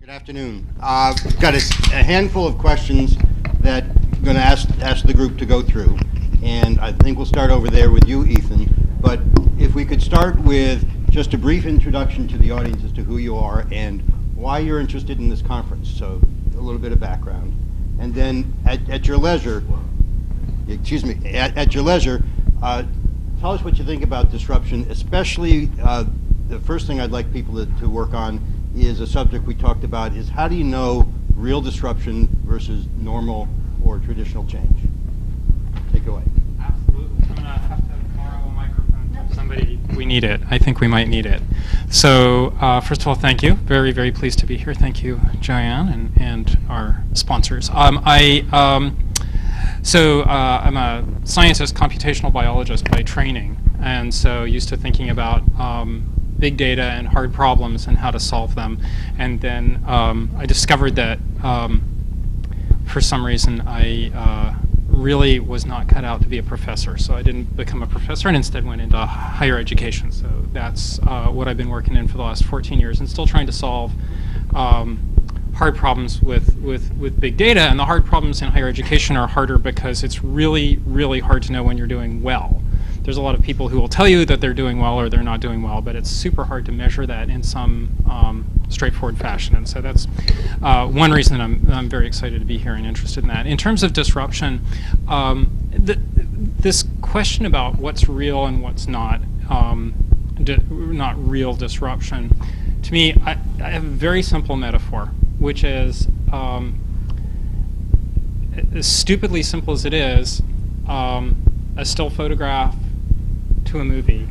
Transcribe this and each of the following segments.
Good afternoon. We've got a handful of questions that I'm going to ask the group to go through, and I think we'll start over there with you, Ethan. But if we could start with just a brief introduction to the audience as to who you are and why you're interested in this conference. So a little bit of background, and then at your leisure, at your leisure, tell us what you think about disruption, especially the first thing I'd like people to work on is a subject we talked about, is how do you know real disruption versus normal or traditional change? Take it away. Absolutely. I'm going to have to borrow a microphone from somebody. We need it. I think we might need it. So first of all, thank you. Very, very pleased to be here. Thank you, Joanne, and our sponsors. I'm a scientist, computational biologist by training, and so used to thinking about big data and hard problems and how to solve them. And then I discovered that for some reason I really was not cut out to be a professor, so I didn't become a professor and instead went into higher education. So that's what I've been working in for the last 14 years and still trying to solve hard problems with big data. And the hard problems in higher education are harder because it's really, really hard to know when you're doing well. There's a lot of people who will tell you that they're doing well or they're not doing well, but it's super hard to measure that in some straightforward fashion. And so that's one reason I'm very excited to be here and interested in that. In terms of disruption, this question about what's real and what's not, not real disruption, to me, I have a very simple metaphor, which is, as stupidly simple as it is, a still photograph to a movie.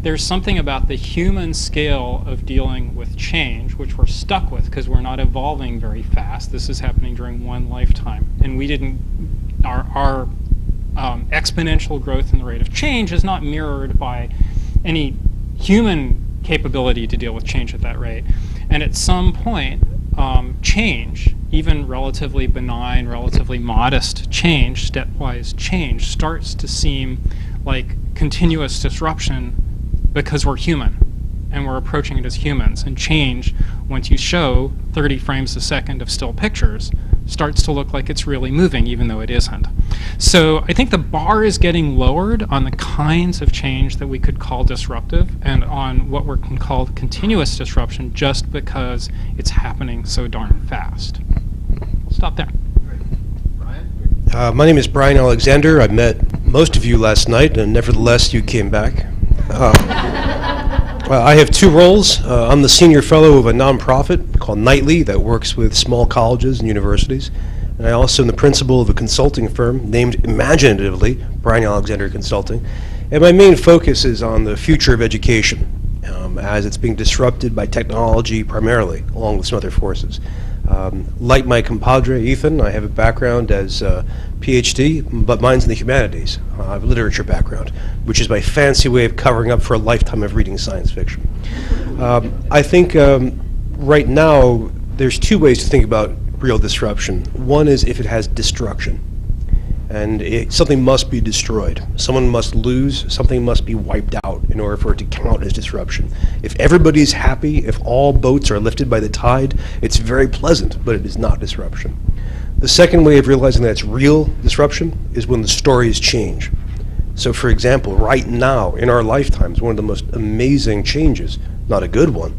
There's something about the human scale of dealing with change, which we're stuck with because we're not evolving very fast. This is happening during one lifetime, and we didn't. Our exponential growth in the rate of change is not mirrored by any human capability to deal with change at that rate. And at some point, change, even relatively benign, relatively modest change, stepwise change, starts to seem like continuous disruption because we're human and we're approaching it as humans. And change, once you show 30 frames a second of still pictures, starts to look like it's really moving even though it isn't. So I think the bar is getting lowered on the kinds of change that we could call disruptive and on what we can call continuous disruption just because it's happening so darn fast. I'll stop there. My name is Brian Alexander. I met most of you last night, and nevertheless you came back. I have two roles. I'm the senior fellow of a nonprofit called Nightly that works with small colleges and universities. And I also am the principal of a consulting firm named imaginatively Brian Alexander Consulting. And my main focus is on the future of education as it's being disrupted by technology primarily, along with some other forces. Like my compadre Ethan, I have a background as a PhD, but mine's in the humanities. I have a literature background, which is my fancy way of covering up for a lifetime of reading science fiction. I think right now there's two ways to think about real disruption. One is if it has destruction, and something must be destroyed. Someone must lose, something must be wiped out in order for it to count as disruption. If everybody's happy, if all boats are lifted by the tide, it's very pleasant, but it is not disruption. The second way of realizing that it's real disruption is when the stories change. So for example, right now in our lifetimes, one of the most amazing changes, not a good one,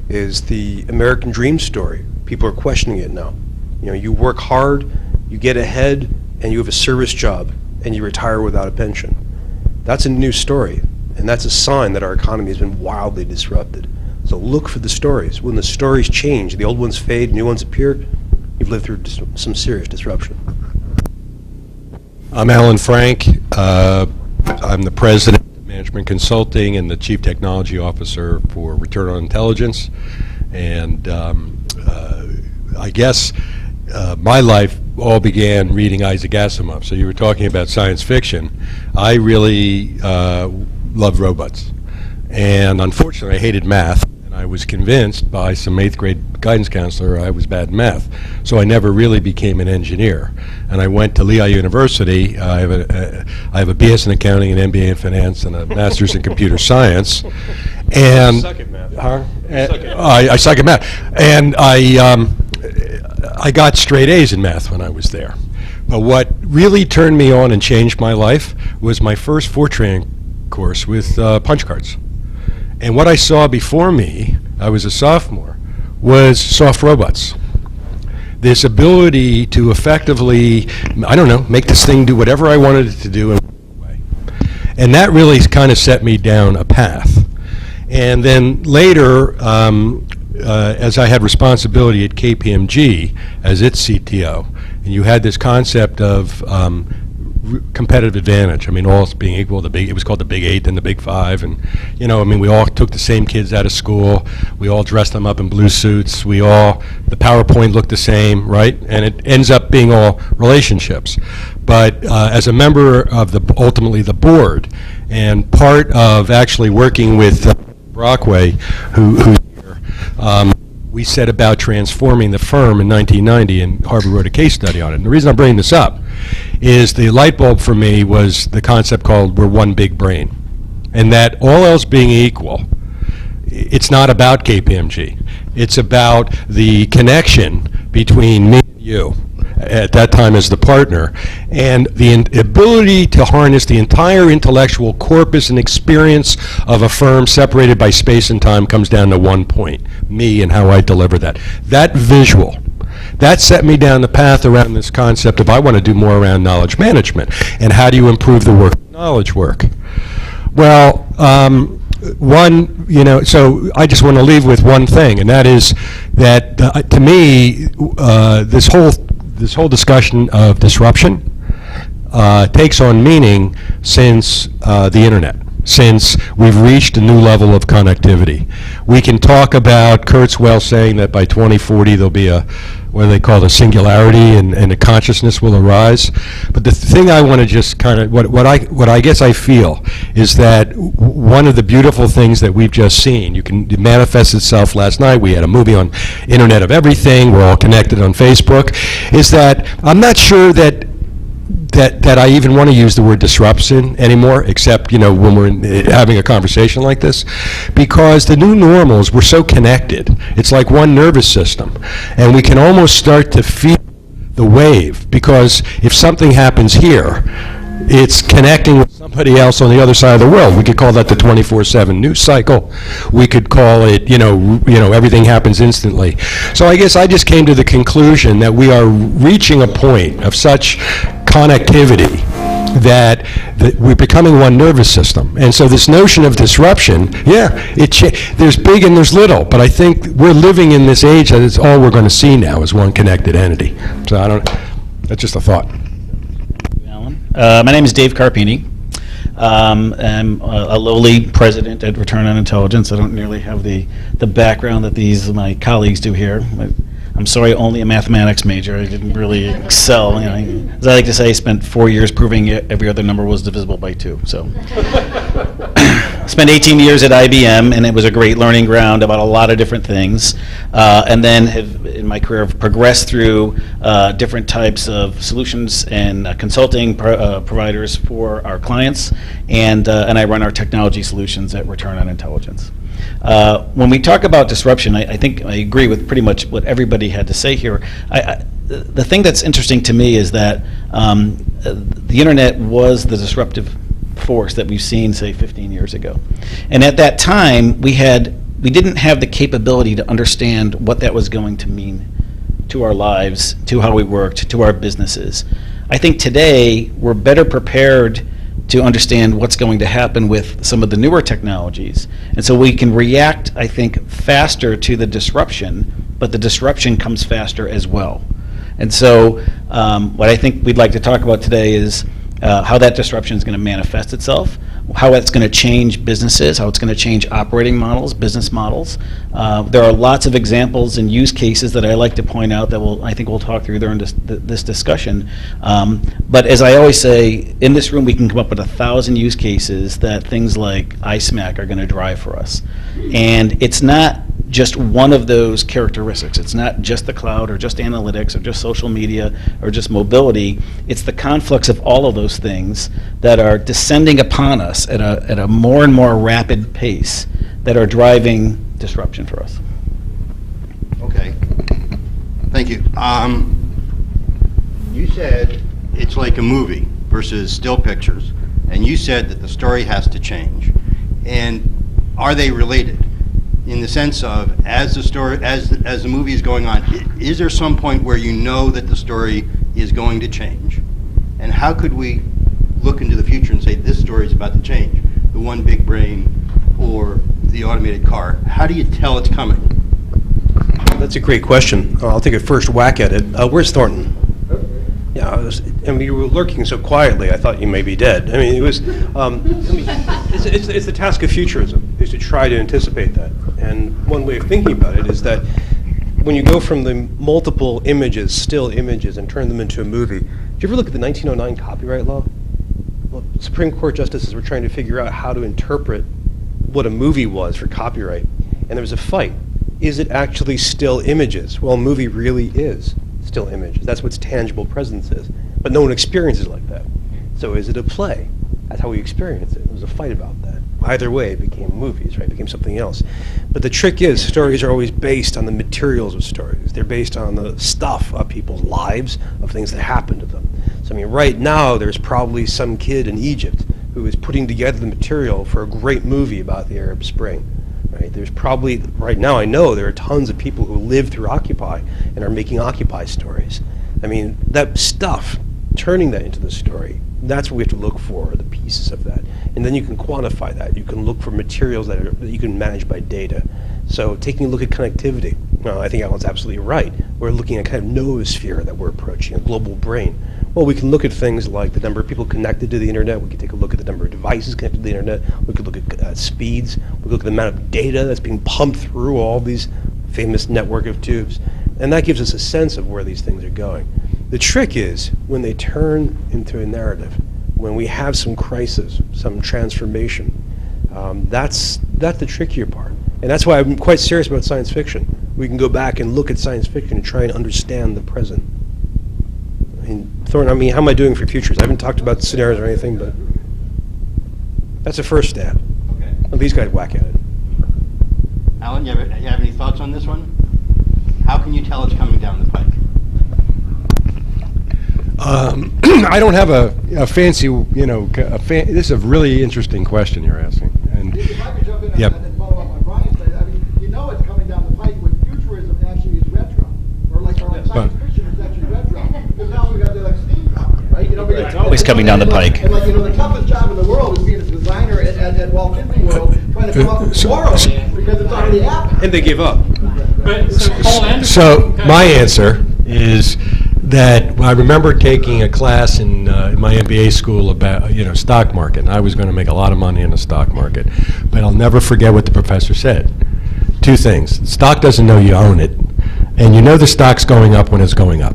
is the American dream story. People are questioning it now. You know, you work hard, you get ahead, and you have a service job, and you retire without a pension. That's a new story, and that's a sign that our economy has been wildly disrupted. So look for the stories. When the stories change, the old ones fade, new ones appear, you've lived through some serious disruption. I'm Allan Frank. I'm the president of Management Consulting and the chief technology officer for Return on Intelligence. And I guess my life all began reading Isaac Asimov. So you were talking about science fiction. I really loved robots. And unfortunately, I hated math. And I was convinced by some 8th grade guidance counselor I was bad in math. So I never really became an engineer. And I went to Lehigh University. I have a BS in accounting, an MBA in finance, and a master's in computer science. And Suck at math. Huh? I suck at math. And I got straight A's in math when I was there. But what really turned me on and changed my life was my first Fortran course with punch cards. And what I saw before me, I was a sophomore, was soft robots. This ability to effectively, I don't know, make this thing do whatever I wanted it to do in a way. And that really kind of set me down a path. And then later, as I had responsibility at KPMG as its CTO, and you had this concept of competitive advantage. I mean, all else being equal, it was called the Big 8 and the Big 5, and we all took the same kids out of school. We all dressed them up in blue suits. The PowerPoint looked the same, right? And it ends up being all relationships. But as a member of ultimately the board, and part of actually working with Brockway, who's here, we set about transforming the firm in 1990, and Harvard wrote a case study on it. And the reason I'm bringing this up is the light bulb for me was the concept called we're one big brain. And that all else being equal, it's not about KPMG. It's about the connection between me and you, at that time as the partner, and the ability to harness the entire intellectual corpus and experience of a firm separated by space and time comes down to one point, me and how I deliver that. That visual, that set me down the path around this concept of I want to do more around knowledge management, and how do you improve the work, knowledge work. Well, so I just want to leave with one thing, and that is that to me, this whole discussion of disruption takes on meaning since the internet, since we've reached a new level of connectivity. We can talk about Kurzweil saying that by 2040 there'll be what do they call a singularity, and a consciousness will arise. But the thing I want to just kind of, what I guess I feel is that one of the beautiful things that we've just seen, it manifests itself last night. We had a movie on Internet of Everything. We're all connected on Facebook. Is that I'm not sure that I even want to use the word disruption anymore, except when we're having a conversation like this, because the new normals, we're so connected. It's like one nervous system, and we can almost start to feel the wave, because if something happens here, it's connecting with somebody else on the other side of the world. We could call that the 24/7 news cycle. We could call it, everything happens instantly. So I guess I just came to the conclusion that we are reaching a point of such connectivity that we're becoming one nervous system. And so this notion of disruption, there's big and there's little, but I think we're living in this age that it's all we're going to see now is one connected entity. So that's just a thought. Allan. My name is Dave Carpini. I'm a lowly president at Return on Intelligence. I don't nearly have the background that my colleagues do here. I'm sorry, only a mathematics major. I didn't really excel. As I like to say, I spent 4 years proving every other number was divisible by 2. So, spent 18 years at IBM, and it was a great learning ground about a lot of different things. And then in my career, have progressed through different types of solutions and consulting providers for our clients, and I run our technology solutions at Return on Intelligence. When we talk about disruption, I think I agree with pretty much what everybody had to say here. The thing that's interesting to me is that the internet was the disruptive force that we've seen, say, 15 years ago. And at that time, we didn't have the capability to understand what that was going to mean to our lives, to how we worked, to our businesses. I think today, we're better prepared to understand what's going to happen with some of the newer technologies. And so we can react, I think, faster to the disruption, but the disruption comes faster as well. And so what I think we'd like to talk about today is how that disruption is going to manifest itself, how it's going to change businesses, how it's going to change operating models, business models. There are lots of examples and use cases that I like to point out that I think we'll talk through during this discussion. But as I always say, in this room we can come up with 1,000 use cases that things like ISMAC are going to drive for us. And it's not just one of those characteristics. It's not just the cloud or just analytics or just social media or just mobility. It's the conflicts of all of those things that are descending upon us at a more and more rapid pace that are driving disruption for us. Okay. Thank you. You said it's like a movie versus still pictures, and you said that the story has to change. And are they related? In the sense of, as the movie is going on, is there some point where you know that the story is going to change? And how could we look into the future and say this story is about to change? The one big brain or the automated car. How do you tell it's coming? That's a great question. I'll take a first whack at it. Where's Thornton? Yeah, you were lurking so quietly, I thought you may be dead. I mean, it was, it's the task of futurism, is to try to anticipate that. And one way of thinking about it is that when you go from the multiple images, still images, and turn them into a movie, did you ever look at the 1909 copyright law? Well, Supreme Court justices were trying to figure out how to interpret what a movie was for copyright. And there was a fight. Is it actually still images? Well, a movie really is still images. That's what tangible presence is. But no one experiences like that. So is it a play? That's how we experience it. There was a fight about that. Either way, it became movies, right? It became something else. But the trick is, stories are always based on the materials of stories. They're based on the stuff of people's lives, of things that happen to them. So, I mean, right now, there's probably some kid in Egypt who is putting together the material for a great movie about the Arab Spring. Right? There's probably, right now I know there are tons of people who live through Occupy and are making Occupy stories. I mean, that stuff, turning that into the story, that's what we have to look for, the pieces of that. And then you can quantify that. You can look for materials that you can manage by data. So taking a look at connectivity, well, I think Allan's absolutely right. We're looking at kind of noosphere that we're approaching, a global brain. Well, we can look at things like the number of people connected to the internet. We can take a look at the number of devices connected to the internet. We could look at speeds. We could look at the amount of data that's being pumped through all these famous network of tubes. And that gives us a sense of where these things are going. The trick is when they turn into a narrative, when we have some crisis, some transformation, that's the trickier part. And that's why I'm quite serious about science fiction. We can go back and look at science fiction and try and understand the present. Thornton, I mean, how am I doing for futures? I haven't talked about scenarios or anything, but that's a first step. Okay. Well, these guys whack at it. Allan, you have any thoughts on this one? How can you tell it's coming down the pike? I don't have a fancy, this is a really interesting question you're asking. And if I could jump in yep. and follow up on Brian's thing, I mean, you know it's coming down the pike when futurism actually is retro, or like science fiction is actually retro, because now we've got the steam power, right? It's always coming down the pike. And the toughest job in the world is being a designer at Walt Disney World, trying to come up with tomorrow because it's already happened. And they give up. But so Paul Anderson. So my answer is that I remember taking a class in my MBA school about stock market. And I was going to make a lot of money in the stock market, but I'll never forget what the professor said. Two things: stock doesn't know you own it, and you know the stock's going up when it's going up,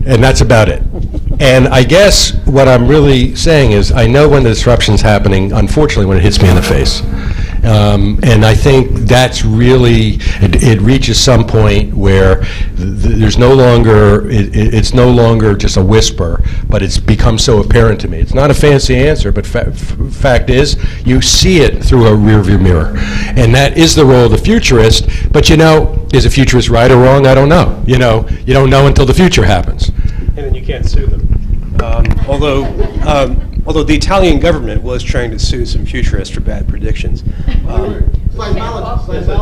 and that's about it. And I guess what I'm really saying is I know when the disruption's happening, unfortunately, when it hits me in the face. And I think that's really, it reaches some point where there's no longer, it's no longer just a whisper, but it's become so apparent to me. It's not a fancy answer, but fact is, you see it through a rearview mirror. And that is the role of the futurist, but is a futurist right or wrong? I don't know. You don't know until the future happens. And then you can't sue them. Although the Italian government was trying to sue some futurists for bad predictions.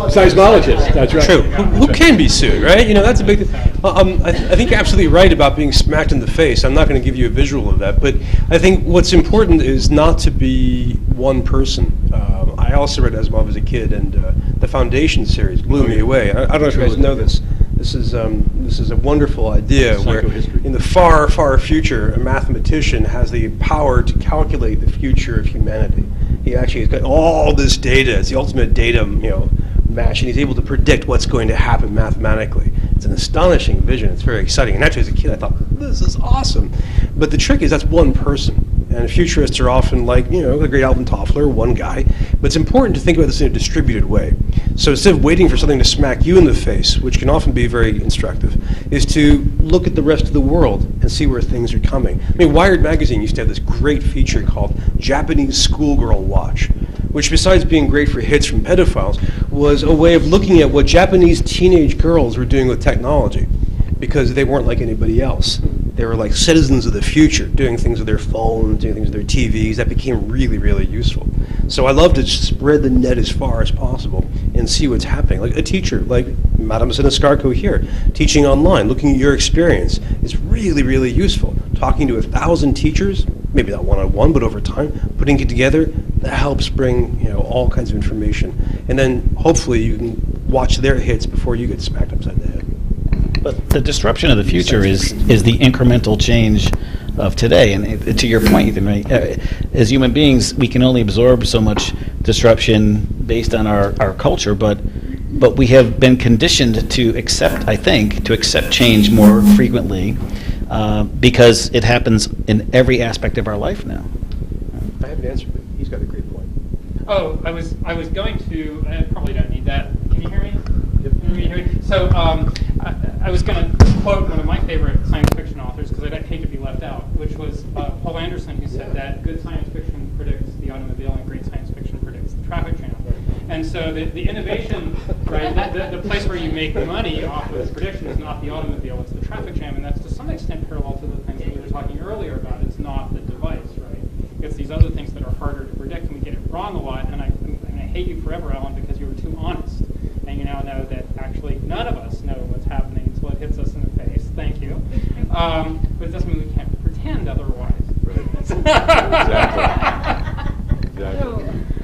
Seismologists, that's right. True. Who can be sued, right? That's a big thing. I think you're absolutely right about being smacked in the face. I'm not going to give you a visual of that, but I think what's important is not to be one person. I also read Asimov as a kid, and the Foundation series blew me away. I don't know if you guys know this. This is a wonderful idea where in the far, far future, a mathematician has the power to calculate the future of humanity. He actually has got all this data. It's the ultimate data, match, and he's able to predict what's going to happen mathematically. It's an astonishing vision. It's very exciting. And actually, as a kid, I thought, this is awesome. But the trick is that's one person. And futurists are often like, the great Alvin Toffler, one guy. But it's important to think about this in a distributed way. So instead of waiting for something to smack you in the face, which can often be very instructive, is to look at the rest of the world and see where things are coming. I mean, Wired magazine used to have this great feature called Japanese Schoolgirl Watch, which besides being great for hits from pedophiles, was a way of looking at what Japanese teenage girls were doing with technology, because they weren't like anybody else. They were like citizens of the future, doing things with their phones, doing things with their TVs. That became really, really useful. So I love to spread the net as far as possible and see what's happening. Like a teacher, like Madam Siniscarco here, teaching online, looking at your experience is really, really useful. Talking to 1,000 teachers, maybe not one-on-one, but over time, putting it together, that helps bring all kinds of information. And then hopefully you can watch their hits before you get smacked upside the head. But the disruption of the future is the incremental change of today. And to your point, Ethan, right? As human beings, we can only absorb so much disruption based on our culture, but we have been conditioned to accept change more frequently because it happens in every aspect of our life now. I have an answer, but he's got a great point. Oh, I was going to. I probably don't need that. Can you hear me? Yep. Can you hear me? So I was going to quote one of my favorite science fiction authors because I hate to be left out, which was Paul Anderson, who said that good science fiction predicts the automobile and great science fiction predicts the traffic jam. And so the innovation, right, the place where you make money off of prediction is not the automobile, it's the traffic jam, and that's to some extent parallel to the things that we were talking earlier about. It's not the device, right? It's these other things that are harder to predict, and we get it wrong a lot. And I hate you forever, Allan, because you were too honest, and you now know that actually none of us know what's happening until it hits us in the face. Thank you. But it doesn't mean we can't pretend otherwise. Exactly.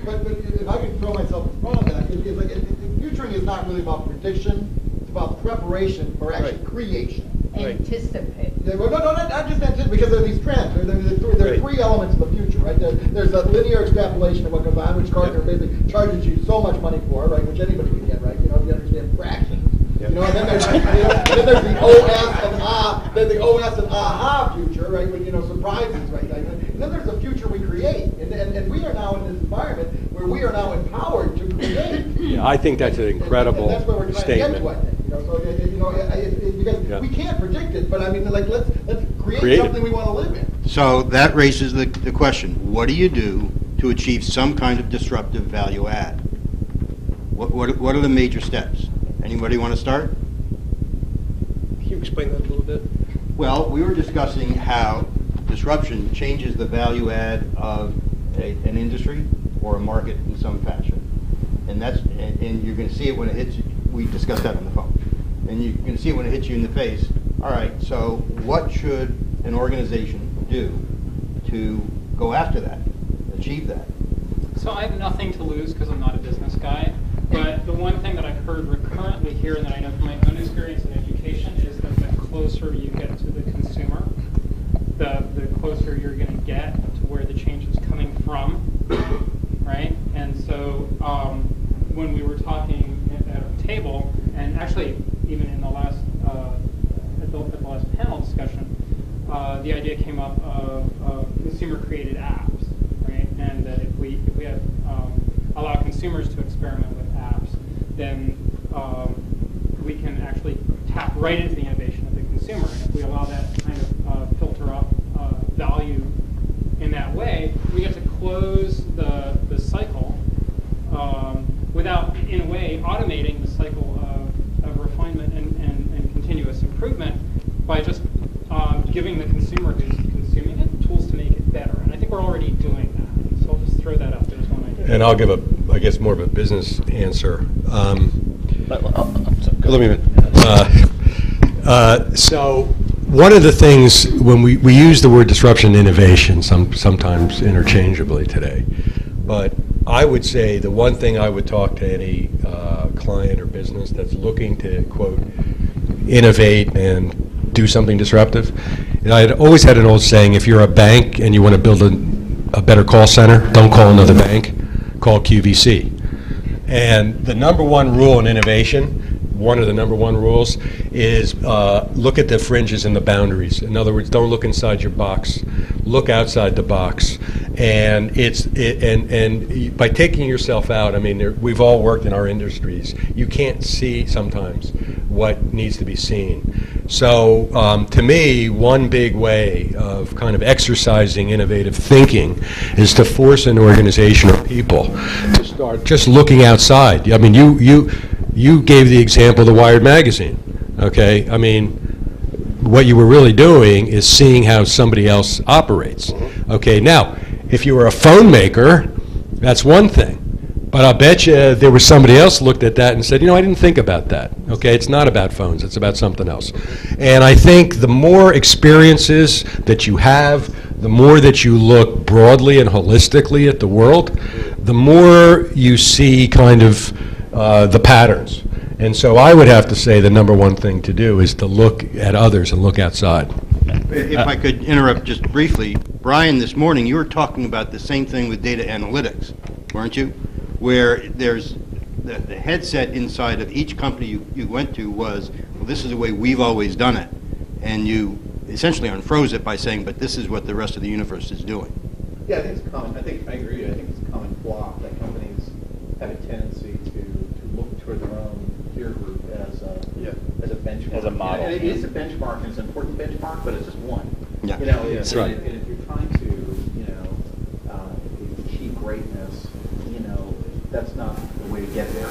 But if I could throw myself in front of that, it's like futuring is not really about prediction. It's about preparation for actually creation. Anticipate. Yeah, well, no, not just anticipate, because there are these trends. There are three elements of the future, right? There's a linear extrapolation of what goes on, which Gardner basically charges you so much money for, right? Which anybody can get, right? If you understand fractions. And then there's the OS and then the OS and aha future, right? With surprises, right? And then there's the future we create, and we are now in this environment where we are now empowered to create. Yeah, I think that's an incredible and that's where we're trying statement. to get to, I think. Because we can't predict it, but I mean, like let's create something we want to live in. So that raises the question, what do you do to achieve some kind of disruptive value add? What are the major steps? Anybody want to start? Can you explain that a little bit? Well, we were discussing how disruption changes the value add of an industry or a market in some fashion. And you're going to see it when it hits you. We discussed that on the phone. And you're going to see it when it hits you in the face. All right, so what should an organization do to go after that, achieve that? So I have nothing to lose because I'm not a business guy. But the one thing that I've heard recurrently here, and that I know from my own experience in education, is that the closer you get to the consumer, the closer you're going to get to where the change is coming from, right? And so when we were talking at a table, and actually even in the last at the last panel discussion, the idea came up of consumer-created apps, right? And that if we have allow consumers to experiment with apps, then we can actually tap right into the innovation of the consumer. And if we allow that kind of filter up value in that way, we get to close the cycle without, in a way, automating the cycle of refinement and continuous improvement by just giving the consumer who's consuming it tools to make it better. And I think we're already doing that. So I'll just throw that out there as one idea. And I'll give I guess more of a business answer. So one of the things, when we use the word disruption and innovation sometimes interchangeably today, but I would say the one thing I would talk to any client or business that's looking to, quote, innovate and do something disruptive, and I had always had an old saying, if you're a bank and you want to build a better call center, don't call another bank, call QVC. And the number one rule in innovation, one of the number one rules, is look at the fringes and the boundaries. In other words, don't look inside your box. look outside the box. And and by taking yourself out, I mean, we've all worked in our industries. You can't see sometimes what needs to be seen. So to me, one big way of kind of exercising innovative thinking is to force an organization or people to start just looking outside. I mean, you gave the example of the Wired magazine, okay? I mean, what you were really doing is seeing how somebody else operates. Okay, now, if you were a phone maker, that's one thing. But I'll bet you there was somebody else looked at that and said, you know, I didn't think about that. Okay, it's not about phones, it's about something else. And I think the more experiences that you have, the more that you look broadly and holistically at the world, the more you see kind of the patterns. And so I would have to say the number one thing to do is to look at others and look outside. If I could interrupt just briefly, Brian, this morning you were talking about the same thing with data analytics, weren't you? Where there's the headset inside of each company you went to was, well, this is the way we've always done it. And you essentially unfroze it by saying, but this is what the rest of the universe is doing. Yeah, I think it's common. I agree. I think it's a common flaw that companies have a tendency to look toward their own peer group as a benchmark. As a model. And it is a benchmark, and it's an important benchmark, but it's just one. Yeah. You know, That's and, right. and if you're trying to, achieve greatness, that's not the way to get there.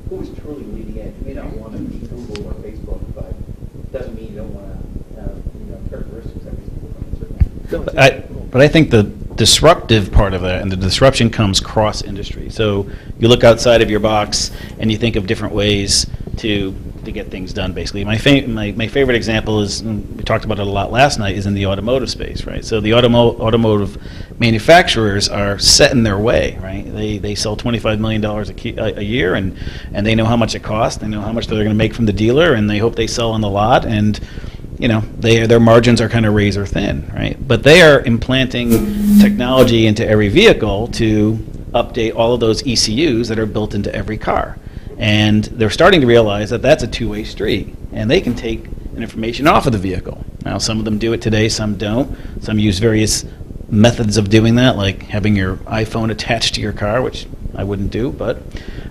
Who is truly leading edge? You may not want to be Google or Facebook, but it doesn't mean you don't want to have characteristics that these people from. But I think the disruptive part of that, and the disruption comes cross-industry. So you look outside of your box and you think of different ways to get things done, basically. My favorite example is, and we talked about it a lot last night, is in the automotive space, right? So the automotive manufacturers are set in their way, right? They sell $25 million a year, and they know how much it costs. They know how much they're going to make from the dealer, and they hope they sell on the lot, and their margins are kind of razor thin, right? But they are implanting technology into every vehicle to update all of those ECUs that are built into every car. And they're starting to realize that that's a two-way street, and they can take an information off of the vehicle. Now, some of them do it today, some don't. Some use various methods of doing that, like having your iPhone attached to your car, which I wouldn't do, but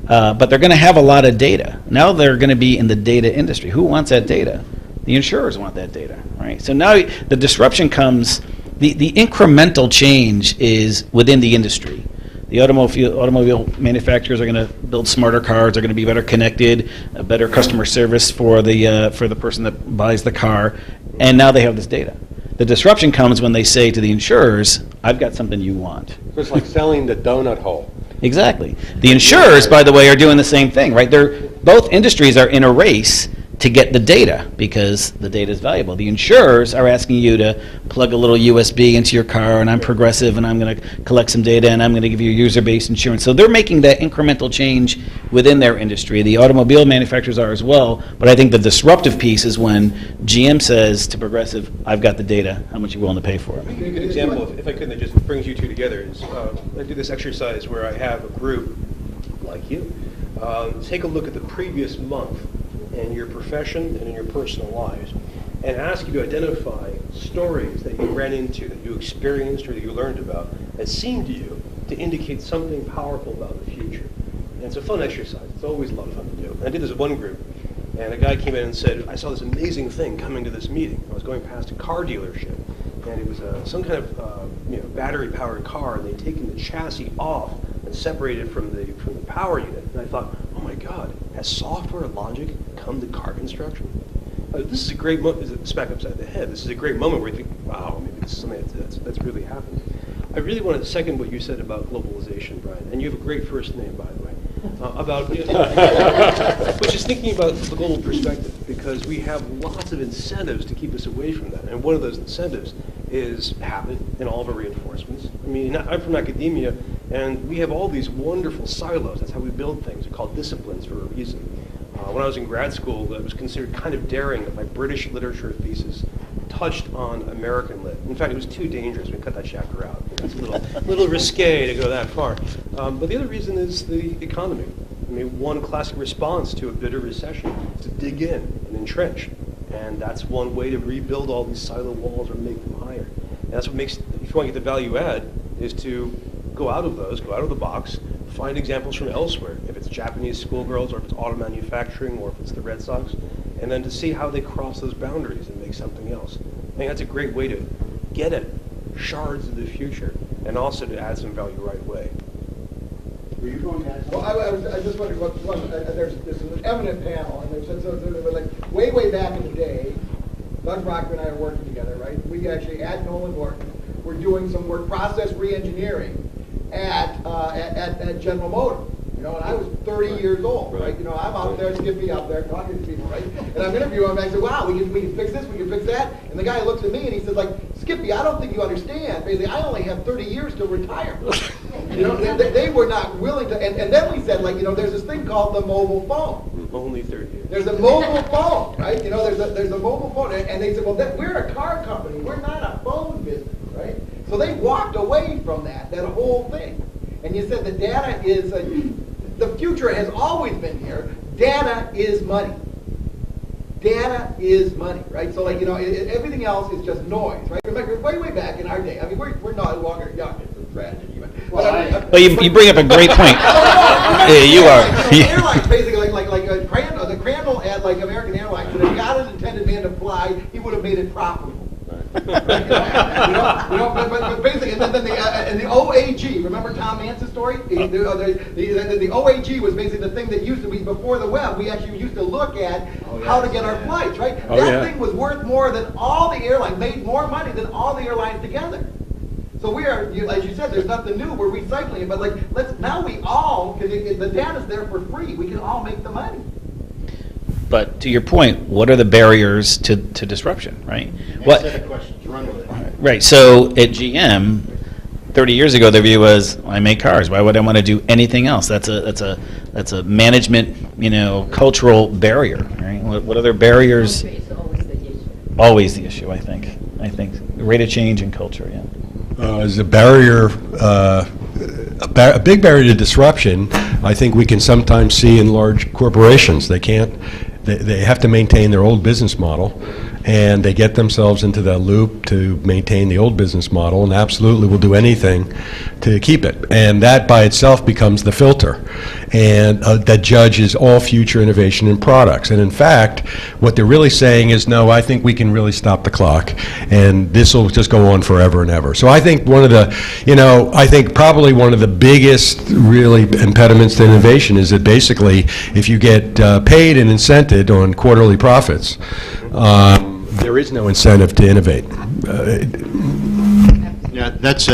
they're going to have a lot of data. Now they're going to be in the data industry. Who wants that data? The insurers want that data, right? So now the disruption comes, the incremental change is within the industry. The automobile manufacturers are going to build smarter cars, are going to be better connected, a better customer service for the person that buys the car, and now they have this data. The disruption comes when they say to the insurers, I've got something you want. So it's like selling the donut hole. Exactly. The insurers, by the way, are doing the same thing, right? Both industries are in a race to get the data because the data is valuable. The insurers are asking you to plug a little USB into your car, and I'm Progressive, and I'm going to collect some data, and I'm going to give you user-based insurance. So they're making that incremental change within their industry. The automobile manufacturers are as well, but I think the disruptive piece is when GM says to Progressive, I've got the data, how much are you willing to pay for it? A good example, if I could, that just brings you two together, is I do this exercise where I have a group like you take a look at the previous month in your profession and in your personal lives, and ask you to identify stories that you ran into, that you experienced, or that you learned about, that seemed to you to indicate something powerful about the future. And it's a fun exercise. It's always a lot of fun to do. And I did this with one group, and a guy came in and said, I saw this amazing thing coming to this meeting. I was going past a car dealership, and it was some kind of battery-powered car, and they'd taken the chassis off and separated from the power unit. And I thought, oh my God, has software logic come to car construction? This is a great moment. Smack upside the head. This is a great moment where you think, wow, maybe this is something that's really happened. I really want to second what you said about globalization, Brian, and you have a great first name, by the way. Which is thinking about the global perspective, because we have lots of incentives to keep us away from that. And one of those incentives is habit and all of our reinforcements. I mean, I'm from academia, and we have all these wonderful silos. That's how we build things. They're called disciplines for a reason. When I was in grad school, it was considered kind of daring that my British literature thesis touched on American lit. In fact, it was too dangerous. We cut that chapter out. It's a little risque to go that far. But the other reason is the economy. I mean, one classic response to a bitter recession is to dig in and entrench. And that's one way to rebuild all these silo walls or make them higher. And that's what makes, if you want to get the value add, is to go out of those, go out of the box, find examples from elsewhere, if it's Japanese schoolgirls, or if it's auto manufacturing, or if it's the Red Sox, and then to see how they cross those boundaries and make something else. I think that's a great way to get at shards of the future, and also to add some value right away. Were you going to add something? Well, I just wondered there's an eminent panel, and they were like, way back in the day, Doug Brockway and I are working together, right? We actually, at Nolan Norton, we're doing some work, process re-engineering at General Motors. You know, and I was 30 years old, right? You know, I'm out there, Skippy out there talking to people, right? And I'm interviewing him, and I said, wow, we can fix this, we can fix that. And the guy looks at me and he says, like, Skippy, I don't think you understand. Basically, I only have 30 years to retire. You know, they were not willing to, and then we said, like, you know, there's this thing called the mobile phone. Only 30 years. There's a mobile phone, right? You know, there's a mobile phone, and they said, well, we're a car company, we're not a phone business, right? So they walked away from that whole thing. And you said the data is, the future has always been here. Data is money. Data is money, right? So, like, you know, everything else is just noise, right? Remember, way back in our day, I mean, we're no longer young. It's a tragedy. Well, you bring up a great point. Yeah, you are. You know, airlines, basically, like the Crandall ad, like American Airlines, when it got an intended man to fly, he would have made it profitable. But basically, and then the OAG. Remember Tom Mance's story? The OAG was basically the thing that used to be before the web. We actually used to look at how to get our flights, right? That thing was worth more than all the airlines, made more money than all the airlines together. So we are, as you said, there's nothing new. We're recycling it, but like now we all, because the data's there for free. We can all make the money. But to your point, what are the barriers to disruption, right? What? Set of questions. Run with it. Right. So at GM, 30 years ago, their view was, I make cars. Why would I want to do anything else? That's a management, you know, cultural barrier, right? What other barriers? Culture is always the issue. Always the issue, I think. The rate of change in culture, yeah. As a barrier, a big barrier to disruption, I think we can sometimes see in large corporations. They have to maintain their old business model, and they get themselves into that loop to maintain the old business model, and absolutely will do anything to keep it. And that by itself becomes the filter, and that judges all future innovation in products. And in fact, what they're really saying is, no, I think we can really stop the clock, and this will just go on forever and ever. So I think probably one of the biggest really impediments to innovation is that basically, if you get paid and incented on quarterly profits, there is no incentive to innovate. Yeah, that's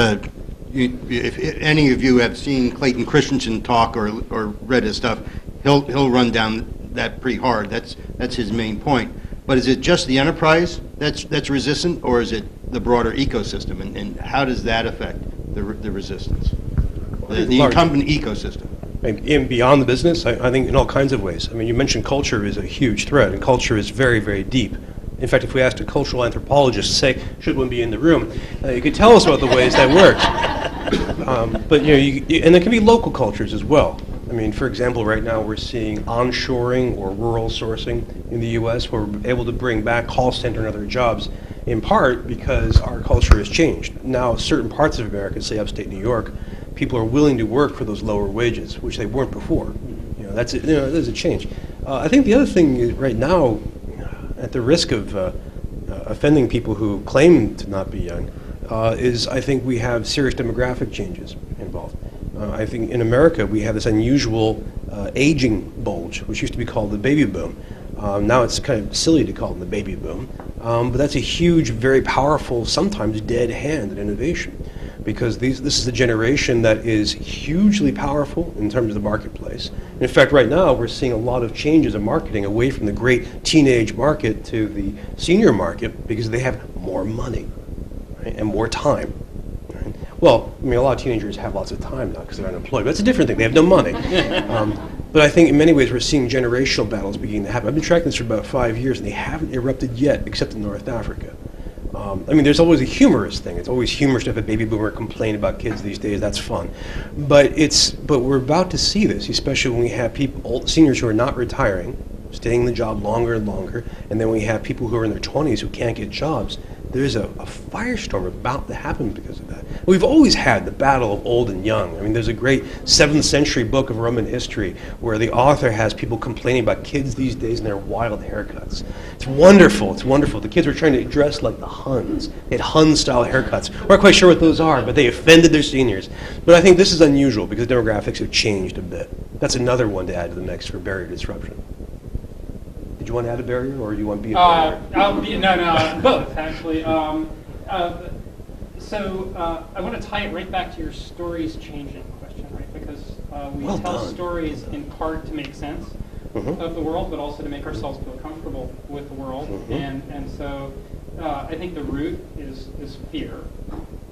if any of you have seen Clayton Christensen talk or read his stuff, he'll run down that pretty hard. That's his main point. But is it just the enterprise that's resistant, or is it the broader ecosystem, and how does that affect the resistance? The incumbent ecosystem. In beyond the business, I think in all kinds of ways. I mean, you mentioned culture is a huge threat, and culture is very, very deep. In fact, if we asked a cultural anthropologist, say, should one be in the room, you could tell us about the ways that work. But and there can be local cultures as well. I mean, for example, right now we're seeing onshoring or rural sourcing in the U.S. where we're able to bring back call center and other jobs, in part because our culture has changed. Now, certain parts of America, say upstate New York, people are willing to work for those lower wages, which they weren't before. There's a change. I think the other thing is right now, at the risk of offending people who claim to not be young, is I think we have serious demographic changes involved. I think in America we have this unusual aging bulge, which used to be called the baby boom. Now it's kind of silly to call it the baby boom, but that's a huge, very powerful, sometimes dead hand in innovation. Because this is the generation that is hugely powerful in terms of the marketplace. In fact, right now we're seeing a lot of changes in marketing away from the great teenage market to the senior market because they have more money, right, and more time. Right? Well, I mean, a lot of teenagers have lots of time now because they're unemployed, but that's a different thing. They have no money. But I think in many ways we're seeing generational battles beginning to happen. I've been tracking this for about 5 years, and they haven't erupted yet, except in North Africa. I mean, there's always a humorous thing. It's always humorous to have a baby boomer complain about kids these days. That's fun. But we're about to see this, especially when we have seniors who are not retiring, staying in the job longer and longer, and then we have people who are in their 20s who can't get jobs. There's a firestorm about to happen because of that. We've always had the battle of old and young. I mean, there's a great 7th century book of Roman history where the author has people complaining about kids these days and their wild haircuts. It's wonderful. It's wonderful. The kids were trying to dress like the Huns. They had Hun-style haircuts. We're not quite sure what those are, but they offended their seniors. But I think this is unusual because demographics have changed a bit. That's another one to add to the mix for barrier disruption. Did you want to add a barrier, or do you want to be a barrier? No, both actually. So I want to tie it right back to your stories changing question, right? Because we Well tell done. stories in part to make sense of the world, but also to make ourselves feel comfortable with the world. And so I think the root is fear,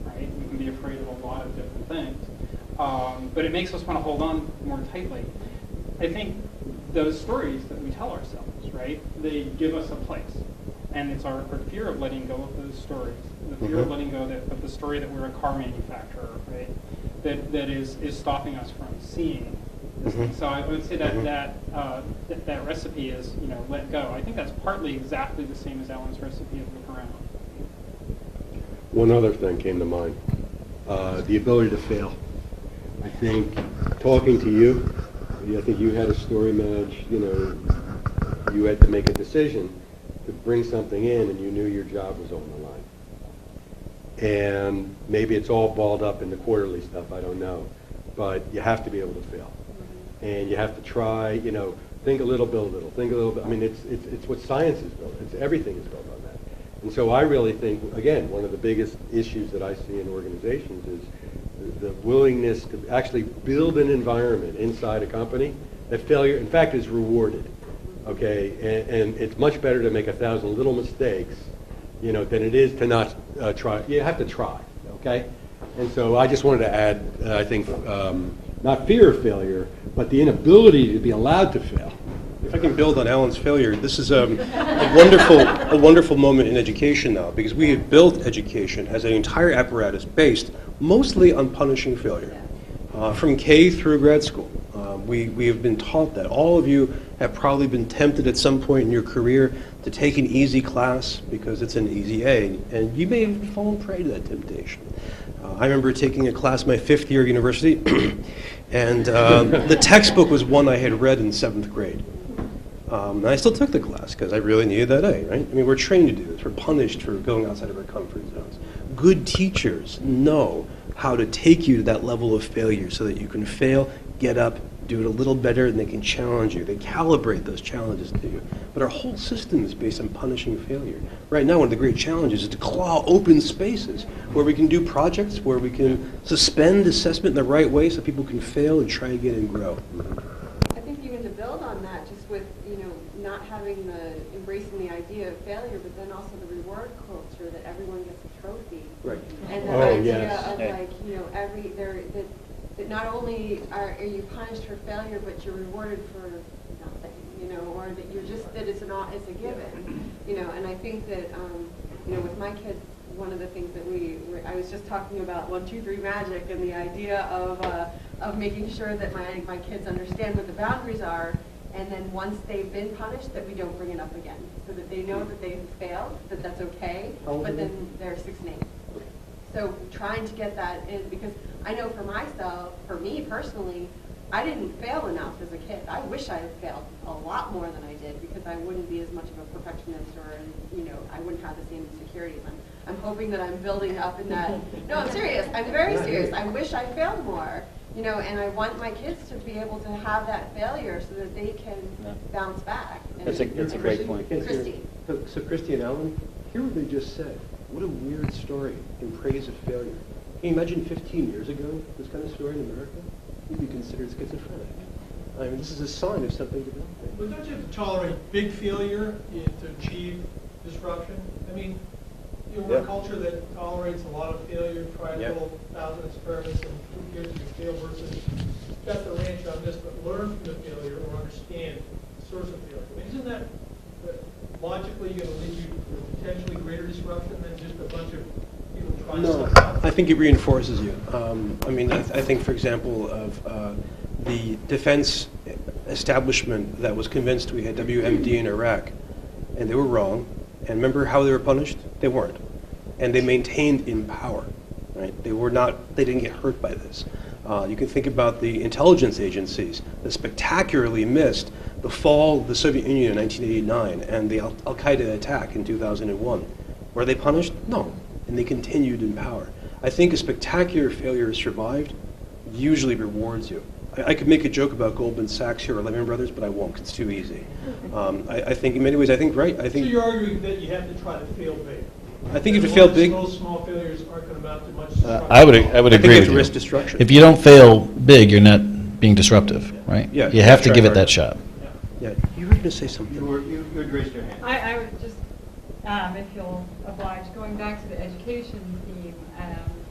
right? We can be afraid of a lot of different things, but it makes us want to hold on more tightly. I think those stories that we tell ourselves, right, they give us a place. And it's our fear of letting go of those stories, the fear of letting go of the story that we're a car manufacturer, right, that is stopping us from seeing this thing. So I would say that recipe is, let go. I think that's partly exactly the same as Allan's recipe of look around. One other thing came to mind, the ability to fail. I think talking to you, I think you had a story, Madge, you had to make a decision to bring something in and you knew your job was on the line. And maybe it's all balled up in the quarterly stuff, I don't know. But you have to be able to fail. And you have to try, think a little, build a little, think a little bit. I mean, it's what science is built. Everything is built on that. And so I really think, again, one of the biggest issues that I see in organizations is the willingness to actually build an environment inside a company that failure, in fact, is rewarded. Okay, and it's much better to make 1,000 little mistakes, than it is to not try. You have to try, okay? And so I just wanted to add, I think, not fear of failure, but the inability to be allowed to fail. If I can build on Allan's failure, this is a wonderful moment in education now, because we have built education as an entire apparatus based mostly on punishing failure, from K through grad school. We have been taught that. All of you have probably been tempted at some point in your career to take an easy class because it's an easy A, and you may have fallen prey to that temptation. I remember taking a class my 5th year of university, and the textbook was one I had read in 7th grade. And I still took the class because I really needed that A, right? I mean, we're trained to do this. We're punished for going outside of our comfort zones. Good teachers know how to take you to that level of failure so that you can fail, get up, do it a little better, and they can challenge you. They calibrate those challenges to you. But our whole system is based on punishing failure. Right now, one of the great challenges is to claw open spaces where we can do projects, where we can suspend assessment in the right way so people can fail and try again and grow. I think even to build on that, just with, not having embracing the idea of failure, but then also the reward culture that everyone gets a trophy. Right. And the idea of that not only are you punished for failure, but you're rewarded for nothing, or that you're just, that it's a given, and I think that, with my kids, one of the things that I was just talking about 1, 2, 3 magic and the idea of making sure that my kids understand what the boundaries are, and then once they've been punished, that we don't bring it up again, so that they know that they've failed, that that's okay, but then they're 6 and 8. So trying to get that in, because I know for myself, for me personally, I didn't fail enough as a kid. I wish I had failed a lot more than I did, because I wouldn't be as much of a perfectionist, or I wouldn't have the same insecurities. I'm hoping that I'm building up in that. No, I'm serious. I'm very serious. I wish I failed more, and I want my kids to be able to have that failure so that they can bounce back. And That's a great point. Christy. So Christy and Allan, hear what they just said. What a weird story in praise of failure. Can you imagine 15 years ago, this kind of story in America? You'd be considered schizophrenic. I mean, this is a sign of something developing. But don't you have to tolerate big failure to achieve disruption? I mean, we're a culture that tolerates a lot of failure, try a little 1,000 experiments, and who cares if you fail versus bet the ranch on this, but learn from the failure or understand the source of failure. I mean, isn't that logically going to lead you to potentially greater disruption than just a bunch of people trying stuff out? I think it reinforces you. I think, for example, of the defense establishment that was convinced we had WMD in Iraq, and they were wrong. And remember how they were punished? They weren't. And they maintained in power, right? They didn't get hurt by this. You can think about the intelligence agencies that spectacularly missed the fall of the Soviet Union in 1989 and the Al-Qaeda attack in 2001. Were they punished? No. And they continued in power. I think a spectacular failure survived usually rewards you. I could make a joke about Goldman Sachs here or Lehman Brothers, but I won't 'cause it's too easy. I think in many ways, right. So you're arguing that you have to try to fail big? I think if you fail big, those small failures aren't going to amount to much destruction. I would I agree think you have with to you. risk destruction. If you don't fail big, you're not being disruptive, right? Yeah, You have to that's give right, it that right. shot. Yeah, you were going to say something. You had raised your hand. I would just, if you'll oblige, going back to the education theme,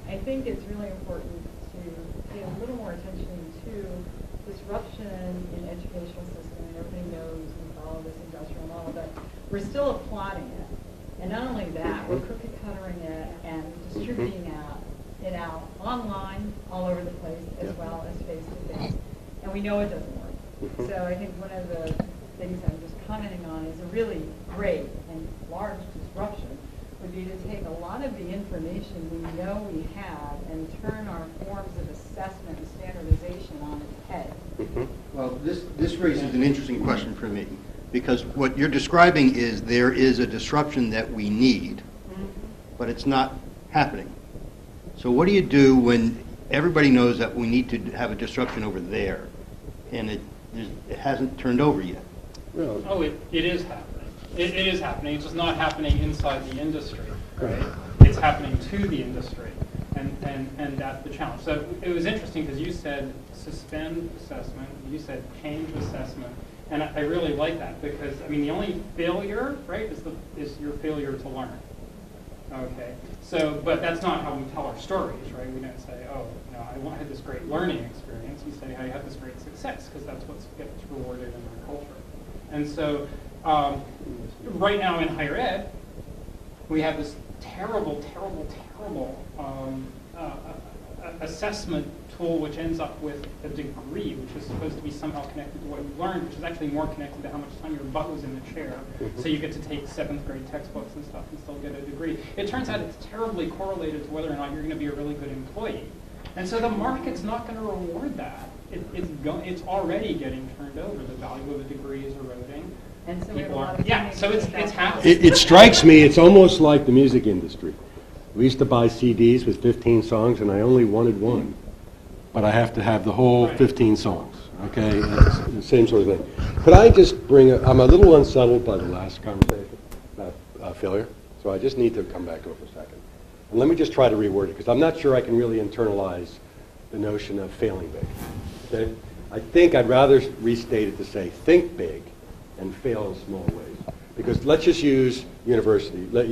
I think it's really important to pay a little more attention to disruption in educational system. And everybody knows we follow this industrial model, but we're still applauding it. And not only that, we're cookie cuttering it and distributing it out online, all over the place, as well as face to face. And we know it doesn't work. So I think one of the things I'm just commenting on is a really great and large disruption would be to take a lot of the information we know we have and turn our forms of assessment and standardization on its head. Well, this raises an interesting question for me, because what you're describing is there is a disruption that we need, but it's not happening. So what do you do when everybody knows that we need to have a disruption over there, and it hasn't turned over yet? Oh, it is happening. It is happening. It's just not happening inside the industry, right? It's happening to the industry, and that's the challenge. So it was interesting because you said suspend assessment, you said change assessment, and I really like that because I mean the only failure, right, is your failure to learn. Okay. So, but that's not how we tell our stories, right? We don't say, oh, you know, I had this great learning experience. You say, I had this great success because that's what gets rewarded in our culture. And so, right now in higher ed, we have this terrible assessment tool which ends up with a degree, which is supposed to be somehow connected to what you learned, which is actually more connected to how much time your butt was in the chair. So you get to take 7th grade textbooks and stuff and still get a degree. It turns out it's terribly correlated to whether or not you're going to be a really good employee. And so the market's not going to reward that. It's already getting turned over. The value of a degree is eroding. And so we have a lot of so it's happening. It strikes me, it's almost like the music industry. We used to buy CDs with 15 songs, and I only wanted one. But I have to have the whole 15 songs, okay? It's the same sort of thing. Could I just I'm a little unsettled by the last conversation about failure, so I just need to come back to it for a second. And let me just try to reword it, because I'm not sure I can really internalize the notion of failing big, okay? I think I'd rather restate it to say, think big and fail in small ways. Because let's just use university, as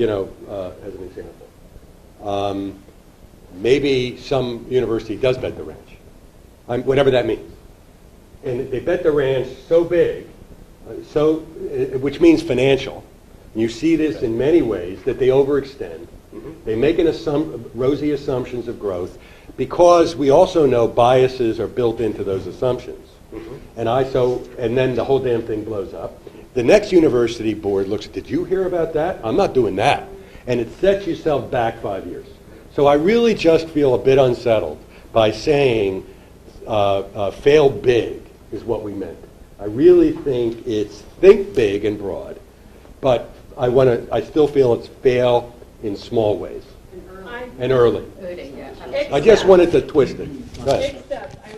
an example. Maybe some university does bet the ranch, whatever that means. And they bet the ranch so big, which means financial. And you see this in many ways, that they overextend. They make rosy assumptions of growth, because we also know biases are built into those assumptions. And then the whole damn thing blows up. The next university board looks, did you hear about that? I'm not doing that. And it sets yourself back 5 years. So I really just feel a bit unsettled by saying fail big is what we meant. I really think it's think big and broad, but I still feel it's fail in small ways and early. I just wanted to twist it. Go ahead. Except I